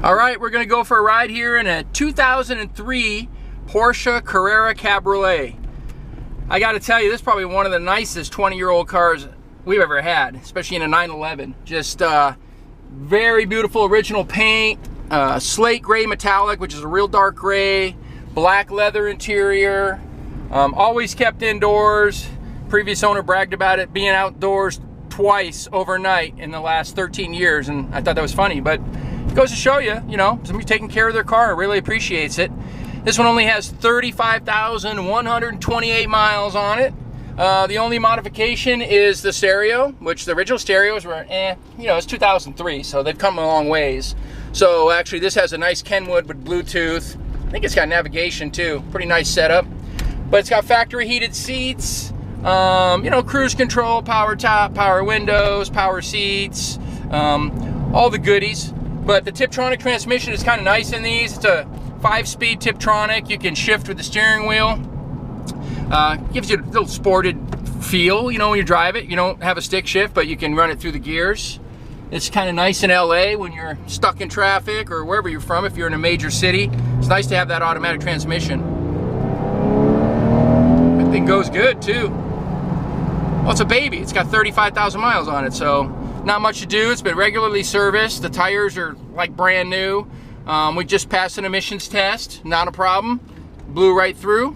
All right, we're gonna go for a ride here in a 2003 Porsche Carrera Cabriolet. I gotta tell you, this is probably one of the nicest 20-year-old cars we've ever had, especially in a 911. Just very beautiful original paint, slate gray metallic, which is a real dark gray, black leather interior, always kept indoors. Previous owner bragged about it being outdoors twice overnight in the last 13 years, and I thought that was funny, but it goes to show you, somebody taking care of their car really appreciates it. This one only has 35,128 miles on it. The only modification is the stereo, which the original stereos were, it's 2003, so they've come a long ways. So actually this has a nice Kenwood with Bluetooth. I think it's got navigation too, pretty nice setup. But it's got factory heated seats, cruise control, power top, power windows, power seats, all the goodies. But the Tiptronic transmission is kind of nice in these. It's a 5-speed Tiptronic. You can shift with the steering wheel. Gives you a little sported feel, when you drive it. You don't have a stick shift, but you can run it through the gears. It's kind of nice in LA when you're stuck in traffic or wherever you're from. If you're in a major city, it's nice to have that automatic transmission. That thing goes good too. Well, it's a baby. It's got 35,000 miles on it, so not much to do. It's been regularly serviced. The tires are like brand new. We just passed an emissions test, not a problem. Blew right through.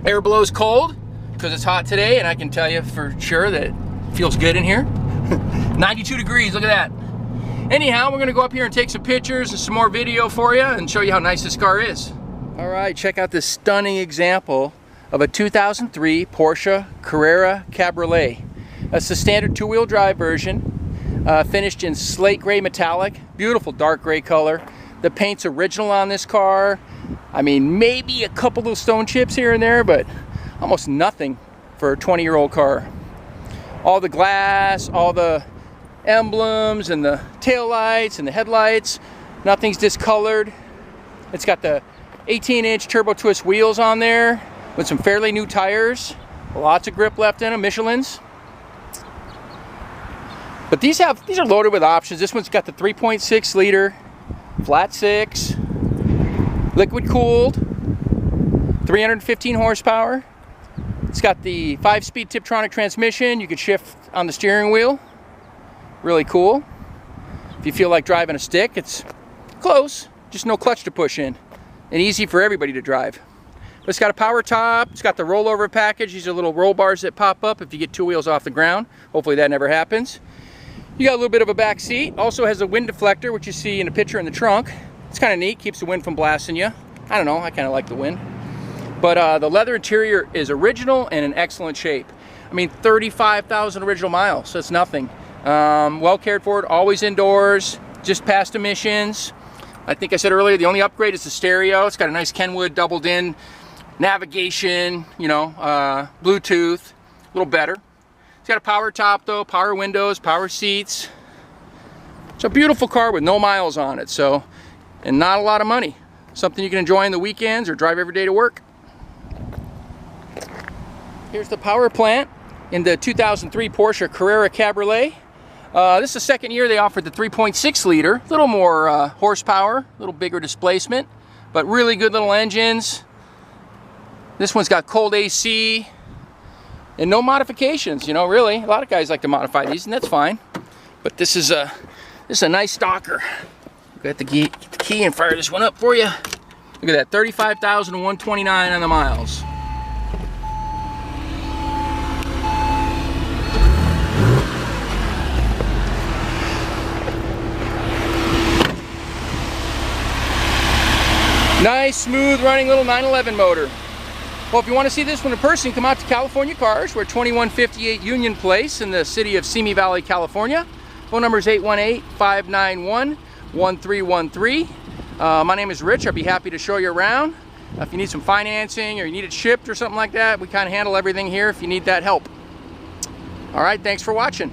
Air blows cold because it's hot today, and I can tell you for sure that it feels good in here. 92 degrees, look at that. Anyhow, we're gonna go up here and take some pictures and some more video for you and show you how nice this car is. All right, check out this stunning example of a 2003 Porsche Carrera Cabriolet. That's the standard two-wheel drive version, finished in slate gray metallic, beautiful dark gray color. The paint's original on this car. I mean, maybe a couple little stone chips here and there, but almost nothing for a 20-year-old car. All the glass, all the emblems and the tail lights and the headlights, nothing's discolored. It's got the 18-inch turbo twist wheels on there with some fairly new tires. Lots of grip left in them, Michelin's. But these are loaded with options. This one's got the 3.6 liter flat six, liquid cooled, 315 horsepower. It's got the 5-speed Tiptronic transmission. You can shift on the steering wheel. Really cool. If you feel like driving a stick, it's close, just no clutch to push in, and easy for everybody to drive. But it's got a power top. It's got the rollover package. These are little roll bars that pop up if you get two wheels off the ground. Hopefully that never happens. You got a little bit of a back seat. Also has a wind deflector, which you see in the picture in the trunk. It's kind of neat, keeps the wind from blasting you. I don't know, I kind of like the wind. But the leather interior is original and in excellent shape. I mean, 35,000 original miles, so it's nothing. Well cared for, always indoors, just passed emissions. I think I said earlier, the only upgrade is the stereo. It's got a nice Kenwood doubled in navigation, Bluetooth, a little better. It's got a power top though, power windows, power seats. It's a beautiful car with no miles on it, and not a lot of money. Something you can enjoy on the weekends or drive every day to work. Here's the power plant in the 2003 Porsche Carrera Cabriolet. This is the second year they offered the 3.6 liter, a little more horsepower, a little bigger displacement, but really good little engines. This one's got cold AC and no modifications, really. A lot of guys like to modify these, and that's fine. But this is a nice stalker. Got the key and fire this one up for you. Look at that, 35,129 on the miles. Nice, smooth running little 911 motor. Well, if you want to see this one in person, come out to California Cars. We're at 2158 Union Place in the city of Simi Valley, California. Phone number is 818-591-1313. My name is Rich. I'd be happy to show you around. If you need some financing or you need it shipped or something like that, we kind of handle everything here if you need that help. All right, thanks for watching.